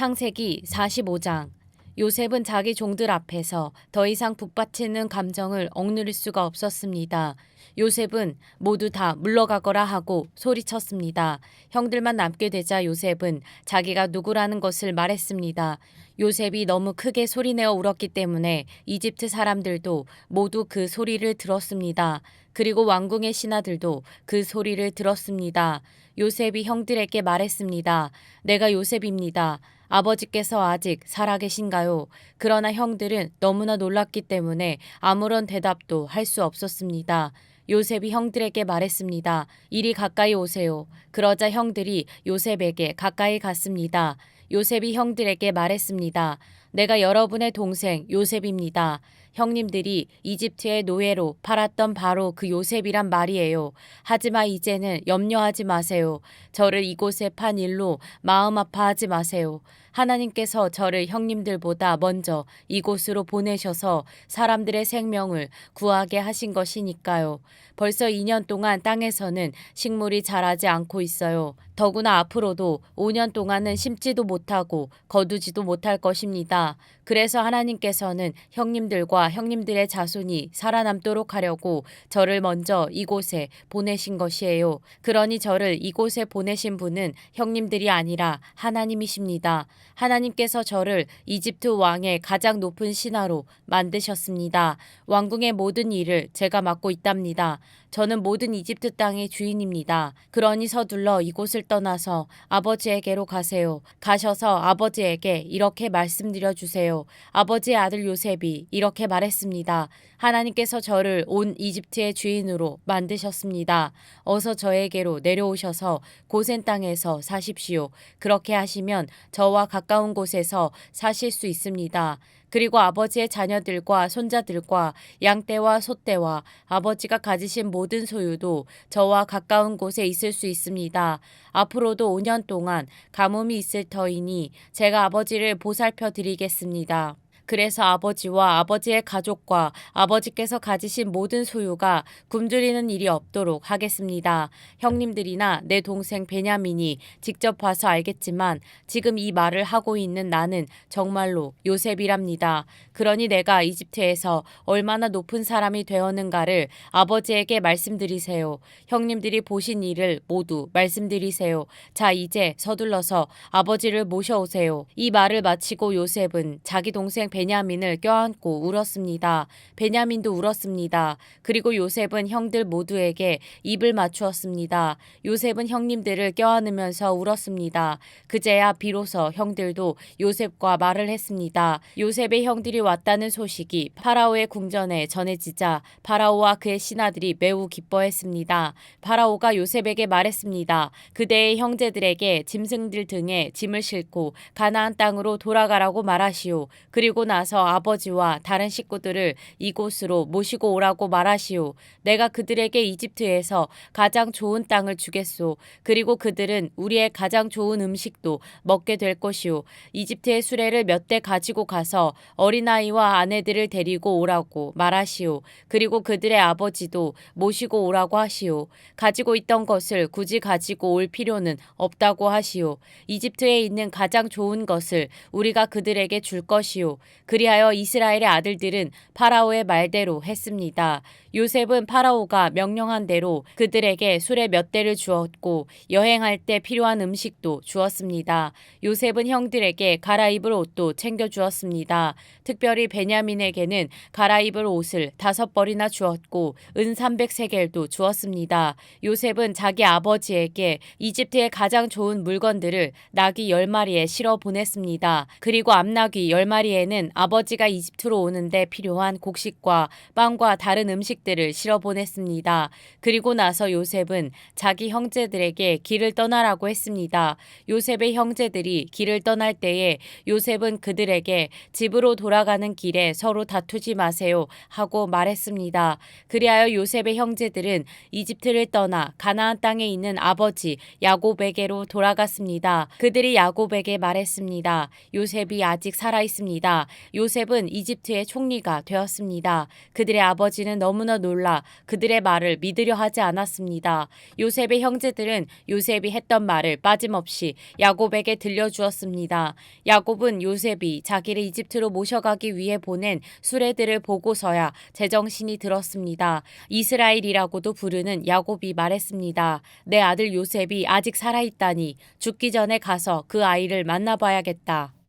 창세기 45장. 요셉은 자기 종들 앞에서 더 이상 북받치는 감정을 억누를 수가 없었습니다. 요셉은 모두 다 물러가거라 하고 소리쳤습니다. 형들만 남게 되자 요셉은 자기가 누구라는 것을 말했습니다. 요셉이 너무 크게 소리내어 울었기 때문에 이집트 사람들도 모두 그 소리를 들었습니다. 그리고 왕궁의 신하들도 그 소리를 들었습니다. 요셉이 형들에게 말했습니다. 내가 요셉입니다. 아버지께서 아직 살아계신가요? 그러나 형들은 너무나 놀랐기 때문에 아무런 대답도 할 수 없었습니다. 요셉이 형들에게 말했습니다. 이리 가까이 오세요. 그러자 형들이 요셉에게 가까이 갔습니다. 요셉이 형들에게 말했습니다. 내가 여러분의 동생 요셉입니다. 형님들이 이집트의 노예로 팔았던 바로 그 요셉이란 말이에요. 하지만 이제는 염려하지 마세요. 저를 이곳에 판 일로 마음 아파하지 마세요. 하나님께서 저를 형님들보다 먼저 이곳으로 보내셔서 사람들의 생명을 구하게 하신 것이니까요. 벌써 2년 동안 땅에서는 식물이 자라지 않고 있어요. 더구나 앞으로도 5년 동안은 심지도 못하고 거두지도 못할 것입니다. 그래서 하나님께서는 형님들과 형님들의 자손이 살아남도록 하려고 저를 먼저 이곳에 보내신 것이에요. 그러니 저를 이곳에 보내신 분은 형님들이 아니라 하나님이십니다. 하나님께서 저를 이집트 왕의 가장 높은 신하로 만드셨습니다. 왕궁의 모든 일을 제가 맡고 있답니다. 저는 모든 이집트 땅의 주인입니다. 그러니 서둘러 이곳을 떠나서 아버지에게로 가세요. 가셔서 아버지에게 이렇게 말씀드려 주세요. 아버지의 아들 요셉이 이렇게 말했습니다. 하나님께서 저를 온 이집트의 주인으로 만드셨습니다. 어서 저에게로 내려오셔서 고센 땅에서 사십시오. 그렇게 하시면 저와 가까운 곳에서 사실 수 있습니다. 그리고 아버지의 자녀들과 손자들과 양떼와 소떼와 아버지가 가지신 모든 소유도 저와 가까운 곳에 있을 수 있습니다. 앞으로도 5년 동안 가뭄이 있을 터이니 제가 아버지를 보살펴 드리겠습니다. 그래서 아버지와 아버지의 가족과 아버지께서 가지신 모든 소유가 굶주리는 일이 없도록 하겠습니다. 형님들이나 내 동생 베냐민이 직접 봐서 알겠지만 지금 이 말을 하고 있는 나는 정말로 요셉이랍니다. 그러니 내가 이집트에서 얼마나 높은 사람이 되었는가를 아버지에게 말씀드리세요. 형님들이 보신 일을 모두 말씀드리세요. 자, 이제 서둘러서 아버지를 모셔오세요. 이 말을 마치고 요셉은 자기 동생 베냐민을 껴안고 울었습니다. 베냐민도 울었습니다. 그리고 요셉은 형들 모두에게 입을 맞추었습니다. 요셉은 형님들을 껴안으면서 울었습니다. 그제야 비로소 형들도 요셉과 말을 했습니다. 요셉의 형들이 왔다는 소식이 파라오의 궁전에 전해지자 파라오와 그의 신하들이 매우 기뻐했습니다. 파라오가 요셉에게 말했습니다. 그대의 형제들에게 짐승들 등에 짐을 싣고 가나안 땅으로 돌아가라고 말하시오. 그리고 나서 아버지와 다른 식구들을 이곳으로 모시고 오라고 말하시오. 내가 그들에게 이집트에서 가장 좋은 땅을 주겠소. 그리고 그들은 우리의 가장 좋은 음식도 먹게 될 것이오. 이집트의 수레를 몇 대 가지고 가서 어린아이와 아내들을 데리고 오라고 말하시오. 그리고 그들의 아버지도 모시고 오라고 하시오. 가지고 있던 것을 굳이 가지고 올 필요는 없다고 하시오. 이집트에 있는 가장 좋은 것을 우리가 그들에게 줄 것이오. 그리하여 이스라엘의 아들들은 파라오의 말대로 했습니다. 요셉은 파라오가 명령한 대로 그들에게 수레 몇 대를 주었고 여행할 때 필요한 음식도 주었습니다. 요셉은 형들에게 갈아입을 옷도 챙겨주었습니다. 특별히 베냐민에게는 갈아입을 옷을 5벌이나 주었고 은 300세겔도 주었습니다. 요셉은 자기 아버지에게 이집트의 가장 좋은 물건들을 나귀 10마리에 실어 보냈습니다. 그리고 암나귀 10마리에는 아버지가 이집트로 오는데 필요한 곡식과 빵과 다른 음식들을 실어 보냈습니다. 그리고 나서 요셉은 자기 형제들에게 길을 떠나라고 했습니다. 요셉의 형제들이 길을 떠날 때에 요셉은 그들에게 집으로 돌아가는 길에 서로 다투지 마세요 하고 말했습니다. 그리하여 요셉의 형제들은 이집트를 떠나 가나안 땅에 있는 아버지 야곱에게로 돌아갔습니다. 그들이 야곱에게 말했습니다. 요셉이 아직 살아 있습니다. 요셉은 이집트의 총리가 되었습니다. 그들의 아버지는 너무나 너무나 놀라 그들의 말을 믿으려 하지 않았습니다. 요셉의 형제들은 요셉이 했던 말을 빠짐없이 야곱에게 들려주었습니다. 야곱은 요셉이 자기를 이집트로 모셔가기 위해 보낸 수레들을 보고서야 제정신이 들었습니다. 이스라엘이라고도 부르는 야곱이 말했습니다. 내 아들 요셉이 아직 살아있다니 죽기 전에 가서 그 아이를 만나봐야겠다.